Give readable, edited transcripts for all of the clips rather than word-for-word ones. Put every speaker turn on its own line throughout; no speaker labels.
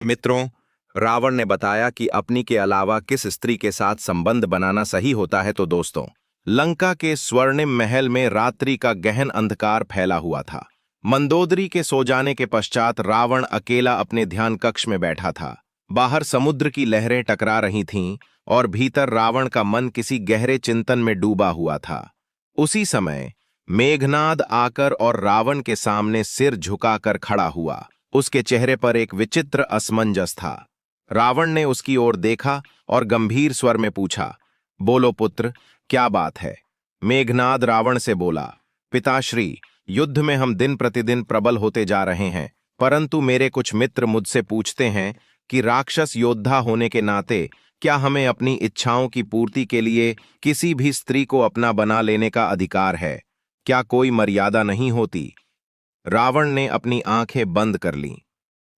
मित्रों, रावण ने बताया कि अपनी के अलावा किस स्त्री के साथ संबंध बनाना सही होता है। तो दोस्तों, लंका के स्वर्णिम महल में रात्रि का गहन अंधकार फैला हुआ था। मंदोदरी के सो जाने के पश्चात रावण अकेला अपने ध्यान कक्ष में बैठा था। बाहर समुद्र की लहरें टकरा रही थीं और भीतर रावण का मन किसी गहरे चिंतन में डूबा हुआ था। उसी समय मेघनाद आकर और रावण के सामने सिर झुकाकर खड़ा हुआ। उसके चेहरे पर एक विचित्र असमंजस था। रावण ने उसकी ओर देखा और गंभीर स्वर में पूछा, बोलो पुत्र, क्या बात है? मेघनाद रावण से बोला, पिताश्री, युद्ध में हम दिन प्रतिदिन प्रबल होते जा रहे हैं, परंतु मेरे कुछ मित्र मुझसे पूछते हैं कि राक्षस योद्धा होने के नाते क्या हमें अपनी इच्छाओं की पूर्ति के लिए किसी भी स्त्री को अपना बना लेने का अधिकार है? क्या कोई मर्यादा नहीं होती? रावण ने अपनी आंखें बंद कर लीं।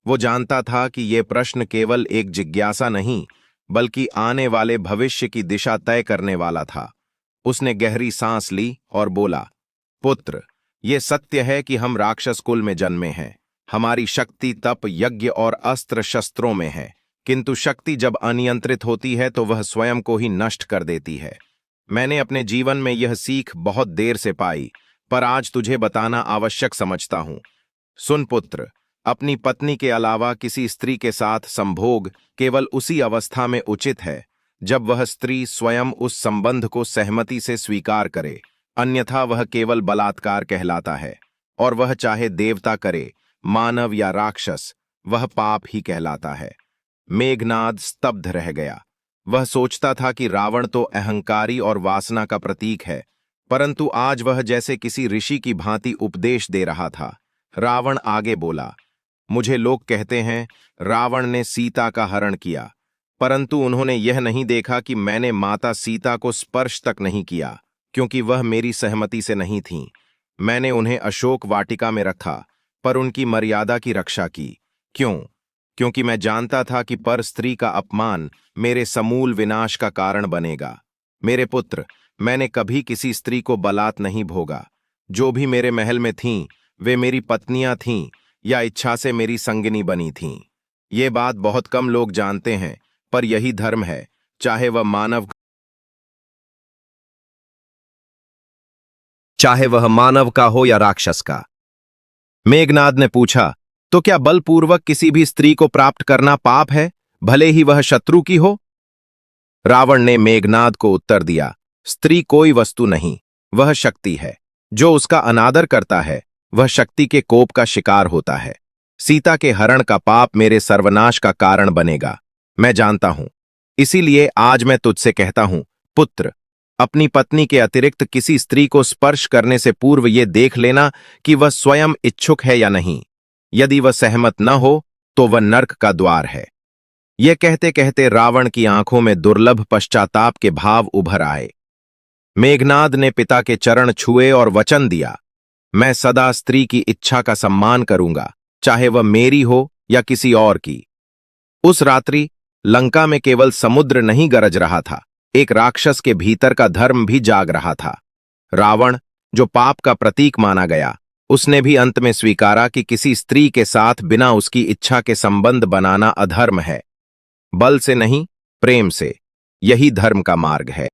वो जानता था कि ये प्रश्न केवल एक जिज्ञासा नहीं, बल्कि आने वाले भविष्य की दिशा तय करने वाला था। उसने गहरी सांस ली और बोला, पुत्र, ये सत्य है कि हम राक्षस कुल में जन्मे हैं। हमारी शक्ति तप, यज्ञ और अस्त्र शस्त्रों में है, किंतु शक्ति जब अनियंत्रित होती है तो वह स्वयं को ही नष्ट कर देती है। मैंने अपने जीवन में यह सीख बहुत देर से पाई, पर आज तुझे बताना आवश्यक समझता हूं। सुन पुत्र, अपनी पत्नी के अलावा किसी स्त्री के साथ संभोग केवल उसी अवस्था में उचित है जब वह स्त्री स्वयं उस संबंध को सहमति से स्वीकार करे, अन्यथा वह केवल बलात्कार कहलाता है, और वह चाहे देवता करे, मानव या राक्षस, वह पाप ही कहलाता है। मेघनाद स्तब्ध रह गया। वह सोचता था कि रावण तो अहंकारी और वासना का प्रतीक है, परंतु आज वह जैसे किसी ऋषि की भांति उपदेश दे रहा था। रावण आगे बोला, मुझे लोग कहते हैं रावण ने सीता का हरण किया, परंतु उन्होंने यह नहीं देखा कि मैंने माता सीता को स्पर्श तक नहीं किया, क्योंकि वह मेरी सहमति से नहीं थीं। मैंने उन्हें अशोक वाटिका में रखा, पर उनकी मर्यादा की रक्षा की। क्यों? क्योंकि मैं जानता था कि पर स्त्री का अपमान मेरे समूल विनाश का कारण बनेगा। मेरे पुत्र, मैंने कभी किसी स्त्री को बलात् नहीं भोगा। जो भी मेरे महल में थीं, वे मेरी पत्नियां थीं या इच्छा से मेरी संगिनी बनी थीं। ये बात बहुत कम लोग जानते हैं, पर यही धर्म है, चाहे वह मानव का हो या राक्षस का। मेघनाद ने पूछा, तो क्या बलपूर्वक किसी भी स्त्री को प्राप्त करना पाप है, भले ही वह शत्रु की हो? रावण ने मेघनाद को उत्तर दिया, स्त्री कोई वस्तु नहीं, वह शक्ति है। जो उसका अनादर करता है वह शक्ति के कोप का शिकार होता है। सीता के हरण का पाप मेरे सर्वनाश का कारण बनेगा, मैं जानता हूं। इसीलिए आज मैं तुझसे कहता हूं, पुत्र, अपनी पत्नी के अतिरिक्त किसी स्त्री को स्पर्श करने से पूर्व ये देख लेना कि वह स्वयं इच्छुक है या नहीं। यदि वह सहमत न हो तो वह नर्क का द्वार है। ये कहते कहते रावण की आंखों में दुर्लभ पश्चाताप के भाव उभर आए। मेघनाद ने पिता के चरण छुए और वचन दिया, मैं सदा स्त्री की इच्छा का सम्मान करूंगा, चाहे वह मेरी हो या किसी और की। उस रात्रि लंका में केवल समुद्र नहीं गरज रहा था, एक राक्षस के भीतर का धर्म भी जाग रहा था। रावण, जो पाप का प्रतीक माना गया, उसने भी अंत में स्वीकारा कि किसी स्त्री के साथ बिना उसकी इच्छा के संबंध बनाना अधर्म है। बल से नहीं, प्रेम से। यही धर्म का मार्ग है।